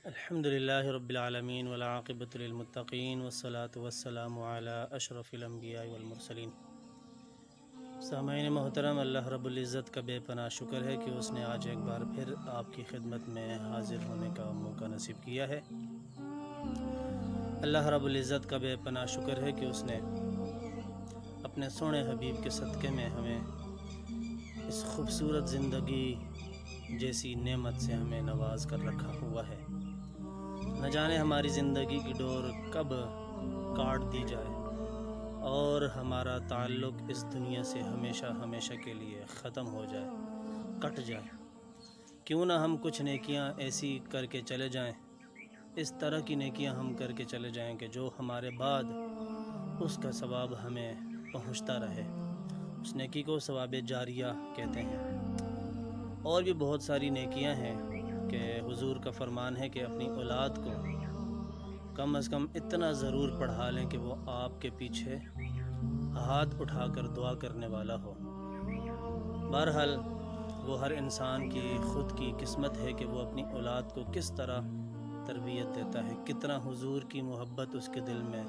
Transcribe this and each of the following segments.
الحمدللہ رب العالمین والعاقبۃ للمتقین والصلاة والسلام علی اشرف الانبیاء والمرسلین۔ سامعین محترم، اللہ رب العزت کا بے پناہ شکر ہے کہ اس نے آج ایک بار پھر آپ کی خدمت میں حاضر ہونے کا موقع نصیب کیا ہے۔ اللہ رب العزت کا بے پناہ شکر ہے کہ اس نے اپنے سونے حبیب کے صدقے میں ہمیں اس خوبصورت زندگی جیسی نعمت سے ہمیں نواز کر رکھا ہوا ہے۔ نہ جانے ہماری زندگی کی ڈور کب کاٹ دی جائے اور ہمارا تعلق اس دنیا سے ہمیشہ ہمیشہ کے لیے ختم ہو جائے، کٹ جائے۔ کیوں نہ ہم کچھ نیکیاں ایسی کر کے چلے جائیں، اس طرح کی نیکیاں ہم کر کے چلے جائیں کہ جو ہمارے بعد اس کا ثواب ہمیں پہنچتا رہے۔ اس نیکی کو ثواب جاریہ کہتے ہیں۔ اور بھی بہت ساری نیکیاں ہیں کہ حضور کا فرمان ہے کہ اپنی اولاد کو کم از کم اتنا ضرور پڑھا لیں کہ وہ آپ کے پیچھے ہاتھ اٹھا کر دعا کرنے والا ہو۔ بہرحال وہ ہر انسان کی خود کی قسمت ہے کہ وہ اپنی اولاد کو کس طرح تربیت دیتا ہے، کتنا حضور کی محبت اس کے دل میں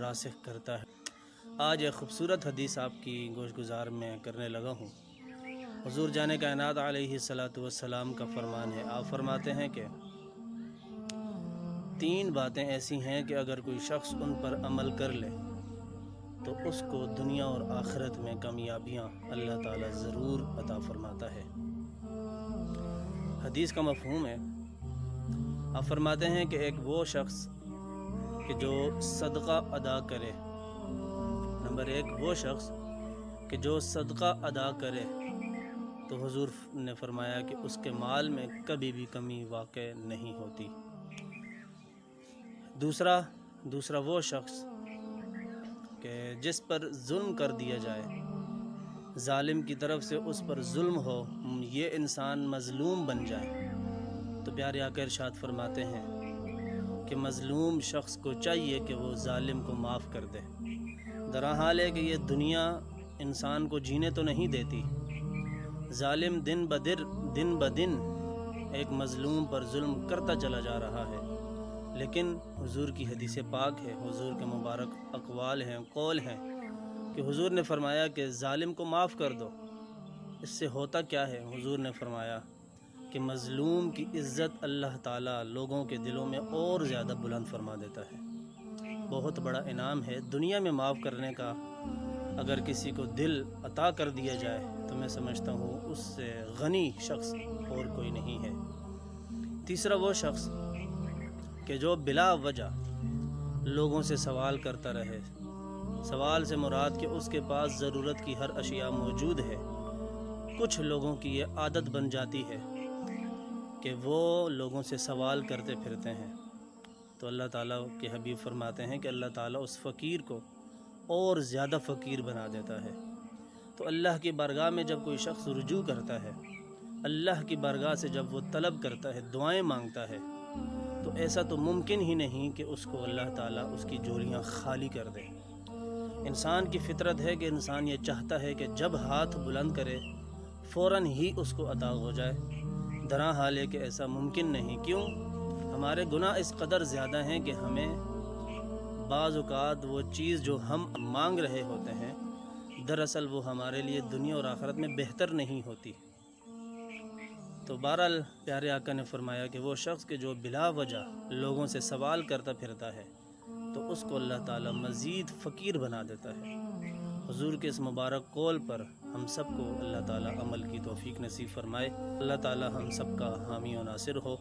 راسخ کرتا ہے۔ آج ایک خوبصورت حدیث آپ کی گوش گزار میں کرنے لگا ہوں۔ حضور جان کائنات علیہ السلام کا فرمان ہے، آپ فرماتے ہیں کہ 3 باتیں ایسی ہیں کہ اگر کوئی شخص ان پر عمل کر لے تو اس کو دنیا اور آخرت میں کامیابیاں اللہ تعالیٰ ضرور عطا فرماتا ہے۔ حدیث کا مفہوم ہے، آپ فرماتے ہیں کہ ایک وہ شخص کہ جو صدقہ ادا کرے، نمبر 1 وہ شخص کہ جو صدقہ ادا کرے تو حضور نے فرمایا کہ اس کے مال میں کبھی بھی کمی واقع نہیں ہوتی۔ دوسرا وہ شخص کہ جس پر ظلم کر دیا جائے، ظالم کی طرف سے اس پر ظلم ہو، یہ انسان مظلوم بن جائے تو پیارے آقا ارشاد فرماتے ہیں کہ مظلوم شخص کو چاہیے کہ وہ ظالم کو معاف کر دے۔ درحال ہے کہ یہ دنیا انسان کو جینے تو نہیں دیتی، ظالم دن بدن ایک مظلوم پر ظلم کرتا چلا جا رہا ہے، لیکن حضور کی حدیث پاک ہے، حضور کے مبارک اقوال ہیں، قول ہیں کہ حضور نے فرمایا کہ ظالم کو معاف کر دو۔ اس سے ہوتا کیا ہے؟ حضور نے فرمایا کہ مظلوم کی عزت اللہ تعالیٰ لوگوں کے دلوں میں اور زیادہ بلند فرما دیتا ہے۔ بہت بڑا انعام ہے دنیا میں معاف کرنے کا۔ اگر کسی کو دل عطا کر دیا جائے تو میں سمجھتا ہوں اس سے غنی شخص اور کوئی نہیں ہے۔ تیسرا وہ شخص کہ جو بلا وجہ لوگوں سے سوال کرتا رہے، سوال سے مراد کہ اس کے پاس ضرورت کی ہر اشیاء موجود ہے۔ کچھ لوگوں کی یہ عادت بن جاتی ہے کہ وہ لوگوں سے سوال کرتے پھرتے ہیں، تو اللہ تعالیٰ کے حبیب فرماتے ہیں کہ اللہ تعالیٰ اس فقیر کو اور زیادہ فقیر بنا دیتا ہے۔ تو اللہ کی بارگاہ میں جب کوئی شخص رجوع کرتا ہے، اللہ کی بارگاہ سے جب وہ طلب کرتا ہے، دعائیں مانگتا ہے، تو ایسا تو ممکن ہی نہیں کہ اس کو اللہ تعالیٰ اس کی جولیاں خالی کر دے۔ انسان کی فطرت ہے کہ انسان یہ چاہتا ہے کہ جب ہاتھ بلند کرے فوراً ہی اس کو عطا ہو جائے۔ درحال ہے کہ ایسا ممکن نہیں۔ کیوں؟ ہمارے گناہ اس قدر زیادہ ہیں کہ ہمیں بعض اوقات وہ چیز جو ہم مانگ رہے ہوتے ہیں دراصل وہ ہمارے لیے دنیا اور آخرت میں بہتر نہیں ہوتی۔ تو بہرحال پیارے آقا نے فرمایا کہ وہ شخص کہ جو بلا وجہ لوگوں سے سوال کرتا پھرتا ہے تو اس کو اللہ تعالیٰ مزید فقیر بنا دیتا ہے۔ حضور کے اس مبارک قول پر ہم سب کو اللہ تعالیٰ عمل کی توفیق نصیب فرمائے۔ اللہ تعالیٰ ہم سب کا حامی و ناصر ہو۔